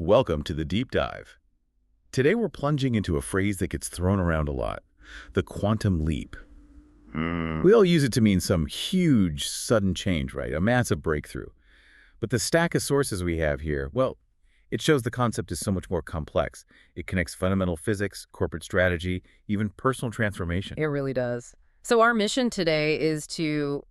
Welcome to the deep dive. Today we're plunging into a phrase that gets thrown around a lot, the quantum leap. We all use it to mean some huge, sudden change, right? A massive breakthrough. But the stack of sources we have here, well, it shows the concept is so much more complex. It connects fundamental physics, corporate strategy, even personal transformation. It really does. So our mission today is to,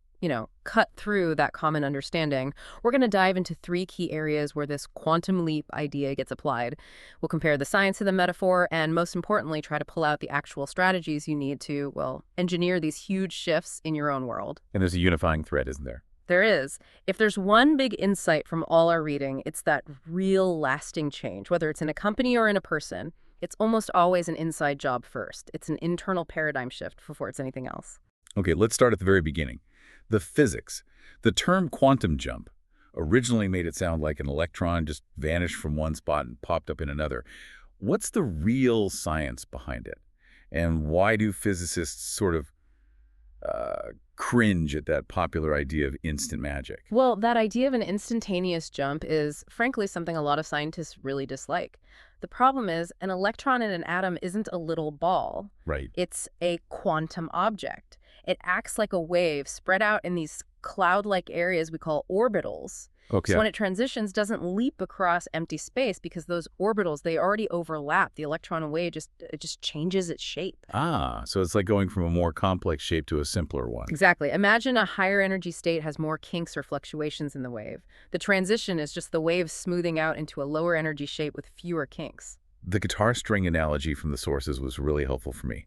cut through that common understanding. We're going to dive into three key areas where this quantum leap idea gets applied. We'll compare the science to the metaphor and, most importantly, try to pull out the actual strategies you need to, engineer these huge shifts in your own world. And there's a unifying thread, isn't there? There is. If there's one big insight from all our reading, it's that real lasting change, whether it's in a company or in a person. It's almost always an inside job first. It's an internal paradigm shift before it's anything else. Okay, let's start at the very beginning. The physics. The term quantum jump originally made it sound like an electron just vanished from one spot and popped up in another. What's the real science behind it? And why do physicists sort of cringe at that popular idea of instant magic? Well, that idea of an instantaneous jump is, frankly, something a lot of scientists really dislike. The problem is, an electron in an atom isn't a little ball. Right. It's a quantum object. It acts like a wave spread out in these cloud-like areas we call orbitals. Okay. So when it transitions, doesn't leap across empty space because those orbitals, they already overlap. The electron wave it just changes its shape. So it's like going from a more complex shape to a simpler one. Exactly. Imagine a higher energy state has more kinks or fluctuations in the wave. The transition is just the wave smoothing out into a lower energy shape with fewer kinks. The guitar string analogy from the sources was really helpful for me.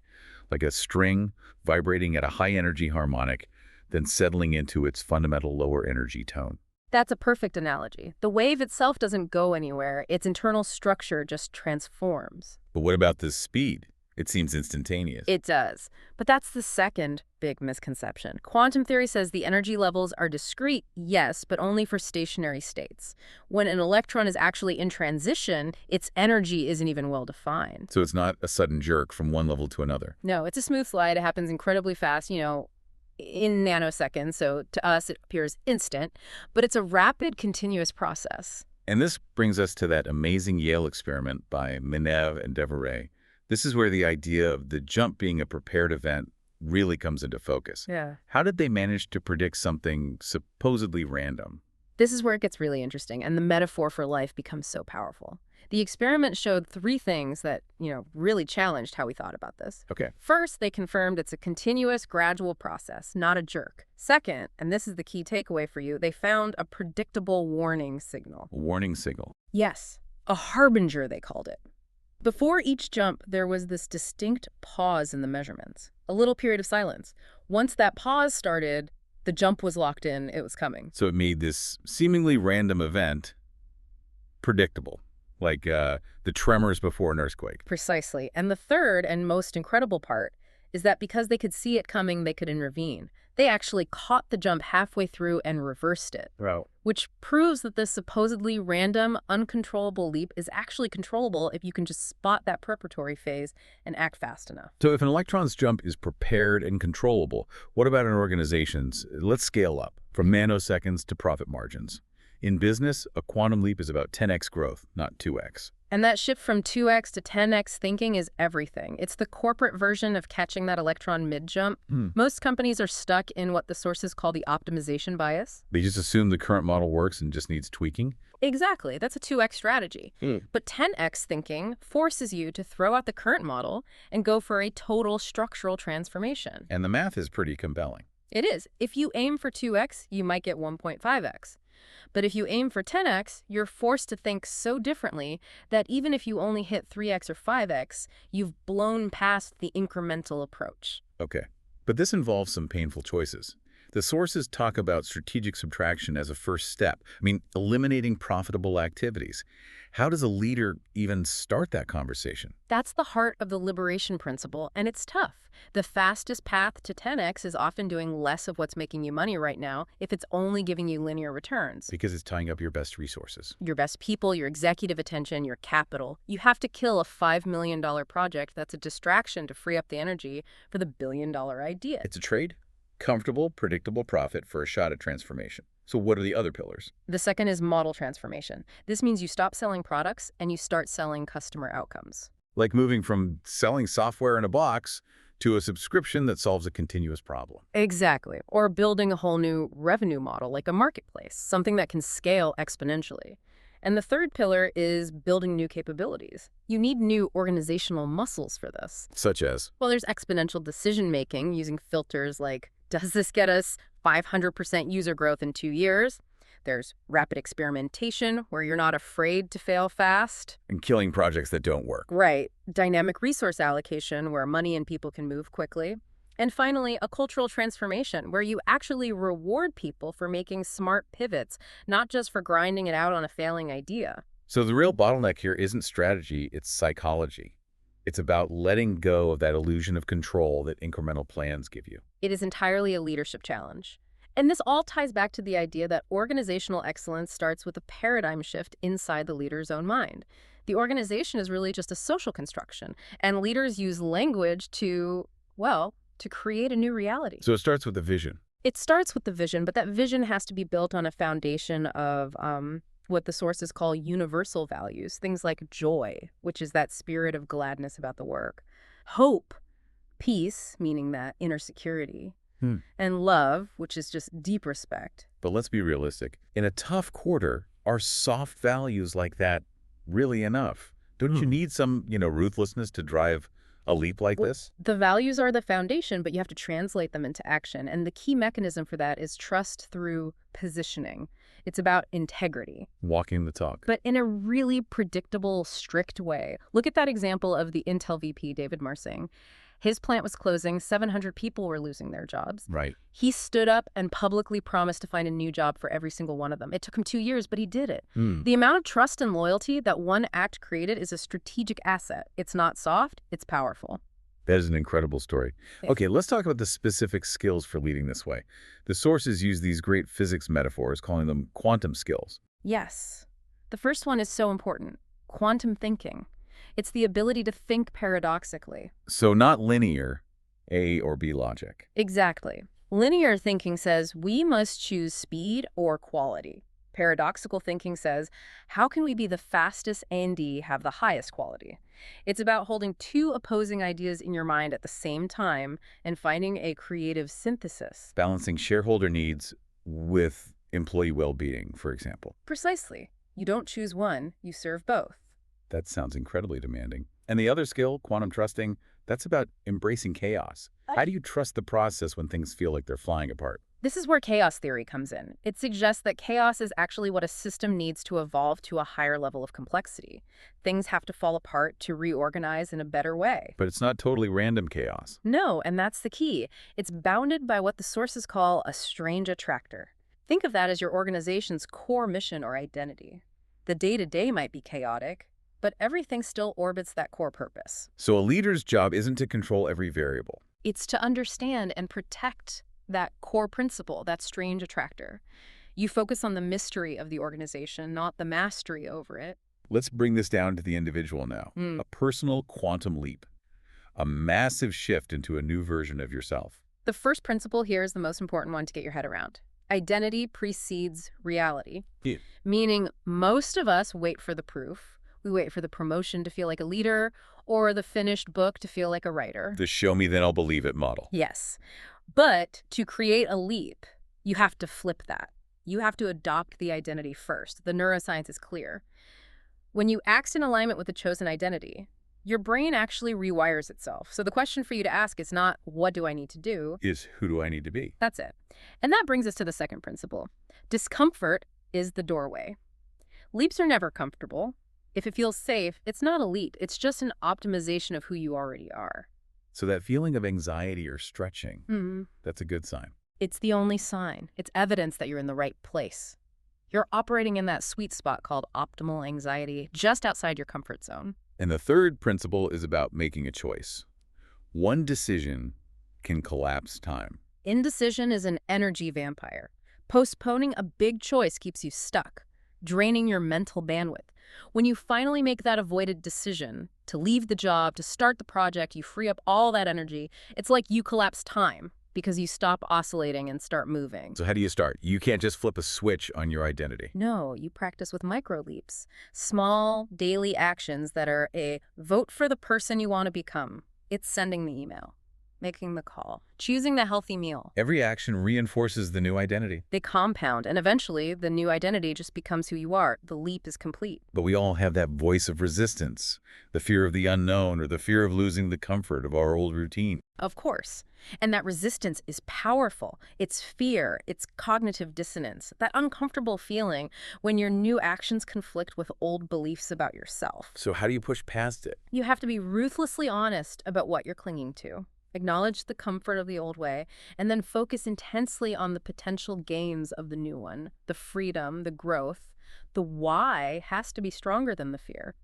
Like a string vibrating at a high energy harmonic, then settling into its fundamental lower energy tone. That's a perfect analogy. The wave itself doesn't go anywhere. Its internal structure just transforms. But what about the speed? It seems instantaneous. It does. But that's the second big misconception. Quantum theory says the energy levels are discrete, yes, but only for stationary states. When an electron is actually in transition, its energy isn't even well defined. So it's not a sudden jerk from one level to another. No, it's a smooth slide. It happens incredibly fast, in nanoseconds. So to us, it appears instant, but it's a rapid, continuous process. And this brings us to that amazing Yale experiment by Menev and Devoret. This is where the idea of the jump being a prepared event really comes into focus. Yeah. How did they manage to predict something supposedly random? This is where it gets really interesting, and the metaphor for life becomes so powerful. The experiment showed three things that, really challenged how we thought about this. Okay. First, they confirmed it's a continuous, gradual process, not a jerk. Second, and this is the key takeaway for you, they found a predictable warning signal. A warning signal. Yes, a harbinger, they called it. Before each jump, there was this distinct pause in the measurements, a little period of silence. Once that pause started, the jump was locked in, it was coming. So it made this seemingly random event predictable, like the tremors before an earthquake. Precisely. And the third and most incredible part is that because they could see it coming, they could intervene. They actually caught the jump halfway through and reversed it. Right. Which proves that this supposedly random, uncontrollable leap is actually controllable if you can just spot that preparatory phase and act fast enough. So if an electron's jump is prepared and controllable, what about in organizations? Let's scale up from nanoseconds to profit margins. In business, a quantum leap is about 10x growth, not 2x. And that shift from 2x to 10x thinking is everything. It's the corporate version of catching that electron mid-jump. Most companies are stuck in what the sources call the optimization bias. They just assume the current model works and just needs tweaking? Exactly. That's a 2x strategy. But 10x thinking forces you to throw out the current model and go for a total structural transformation. And the math is pretty compelling. It is. If you aim for 2x, you might get 1.5x. But if you aim for 10x, you're forced to think so differently that even if you only hit 3x or 5x, you've blown past the incremental approach. Okay. But this involves some painful choices. The sources talk about strategic subtraction as a first step. Eliminating profitable activities. How does a leader even start that conversation? That's the heart of the liberation principle, and it's tough. The fastest path to 10x is often doing less of what's making you money right now if it's only giving you linear returns. Because it's tying up your best resources. Your best people, your executive attention, your capital. You have to kill a $5 million project that's a distraction to free up the energy for the $1 billion idea. It's a trade. Comfortable, predictable profit for a shot at transformation. So what are the other pillars? The second is model transformation. This means you stop selling products and you start selling customer outcomes. Like moving from selling software in a box to a subscription that solves a continuous problem. Exactly. Or building a whole new revenue model, like a marketplace, something that can scale exponentially. And the third pillar is building new capabilities. You need new organizational muscles for this. Such as? Well, there's exponential decision-making using filters like, does this get us 500% user growth in 2 years? There's rapid experimentation, where you're not afraid to fail fast. And killing projects that don't work. Right. Dynamic resource allocation, where money and people can move quickly. And finally, a cultural transformation, where you actually reward people for making smart pivots, not just for grinding it out on a failing idea. So the real bottleneck here isn't strategy, it's psychology. It's about letting go of that illusion of control that incremental plans give you. It is entirely a leadership challenge. And this all ties back to the idea that organizational excellence starts with a paradigm shift inside the leader's own mind. The organization is really just a social construction, and leaders use language to, well, to create a new reality. So it starts with a vision. It starts with the vision, but that vision has to be built on a foundation of what the sources call universal values, things like joy, which is that spirit of gladness about the work, hope, peace, meaning that inner security, and love, which is just deep respect. But let's be realistic. In a tough quarter, are soft values like that really enough? Don't you need some, ruthlessness to drive a leap like this? The values are the foundation, but you have to translate them into action. And the key mechanism for that is trust through positioning. It's about integrity. Walking the talk. But in a really predictable, strict way. Look at that example of the Intel VP, David Marsing. His plant was closing, 700 people were losing their jobs. Right. He stood up and publicly promised to find a new job for every single one of them. It took him 2 years, but he did it. The amount of trust and loyalty that one act created is a strategic asset. It's not soft, it's powerful. That is an incredible story. Okay, let's talk about the specific skills for leading this way. The sources use these great physics metaphors, calling them quantum skills. Yes. The first one is so important. Quantum thinking. It's the ability to think paradoxically. So not linear A or B logic. Exactly. Linear thinking says we must choose speed or quality. Paradoxical thinking says, how can we be the fastest and have the highest quality? It's about holding two opposing ideas in your mind at the same time and finding a creative synthesis. Balancing shareholder needs with employee well-being, for example. Precisely. You don't choose one, you serve both. That sounds incredibly demanding. And the other skill, quantum trusting, that's about embracing chaos. How do you trust the process when things feel like they're flying apart? This is where chaos theory comes in. It suggests that chaos is actually what a system needs to evolve to a higher level of complexity. Things have to fall apart to reorganize in a better way. But it's not totally random chaos. No, and that's the key. It's bounded by what the sources call a strange attractor. Think of that as your organization's core mission or identity. The day-to-day might be chaotic, but everything still orbits that core purpose. So a leader's job isn't to control every variable. It's to understand and protect that core principle, that strange attractor. You focus on the mystery of the organization, not the mastery over it. Let's bring this down to the individual now. A personal quantum leap. A massive shift into a new version of yourself. The first principle here is the most important one to get your head around. Identity precedes reality, meaning most of us wait for the proof. We wait for the promotion to feel like a leader or the finished book to feel like a writer. The show me then I'll believe it model. Yes. But to create a leap, you have to flip that. You have to adopt the identity first. The neuroscience is clear. When you act in alignment with the chosen identity, your brain actually rewires itself. So the question for you to ask is not, what do I need to do? Is who do I need to be? That's it. And that brings us to the second principle. Discomfort is the doorway. Leaps are never comfortable. If it feels safe, it's not a leap. It's just an optimization of who you already are. So that feeling of anxiety or stretching, that's a good sign. It's the only sign. It's evidence that you're in the right place. You're operating in that sweet spot called optimal anxiety, just outside your comfort zone. And the third principle is about making a choice. One decision can collapse time. Indecision is an energy vampire. Postponing a big choice keeps you stuck, draining your mental bandwidth. When you finally make that avoided decision to leave the job, to start the project, you free up all that energy. It's like you collapse time. because you stop oscillating and start moving. So how do you start? You can't just flip a switch on your identity. No, you practice with micro leaps, small daily actions that are a vote for the person you want to become. It's sending the email, making the call, choosing the healthy meal. Every action reinforces the new identity. They compound, and eventually the new identity just becomes who you are. The leap is complete. But we all have that voice of resistance, the fear of the unknown or the fear of losing the comfort of our old routine. Of course. And that resistance is powerful. It's fear, it's cognitive dissonance, that uncomfortable feeling when your new actions conflict with old beliefs about yourself. So how do you push past it? You have to be ruthlessly honest about what you're clinging to. Acknowledge the comfort of the old way, and then focus intensely on the potential gains of the new one, the freedom, the growth. The why has to be stronger than the fear.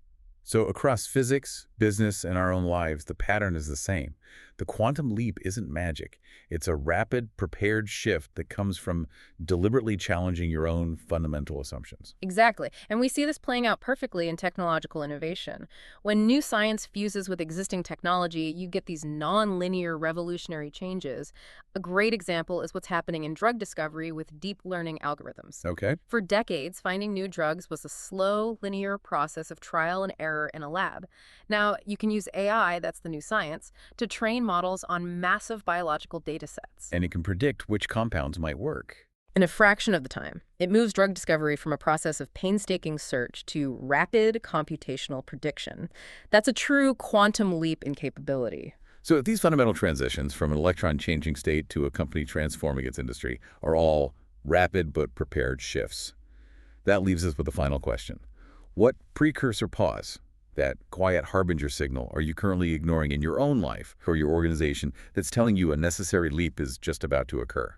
So across physics, business, and our own lives, the pattern is the same. The quantum leap isn't magic. It's a rapid, prepared shift that comes from deliberately challenging your own fundamental assumptions. Exactly. And we see this playing out perfectly in technological innovation. When new science fuses with existing technology, you get these non-linear revolutionary changes. A great example is what's happening in drug discovery with deep learning algorithms. Okay. For decades, finding new drugs was a slow, linear process of trial and error in a lab. Now, you can use AI, that's the new science, to train models on massive biological data sets. And it can predict which compounds might work. In a fraction of the time, it moves drug discovery from a process of painstaking search to rapid computational prediction. That's a true quantum leap in capability. So these fundamental transitions from an electron changing state to a company transforming its industry are all rapid but prepared shifts. That leaves us with the final question. What precursor pause, that quiet harbinger signal, are you currently ignoring in your own life or your organization that's telling you a necessary leap is just about to occur?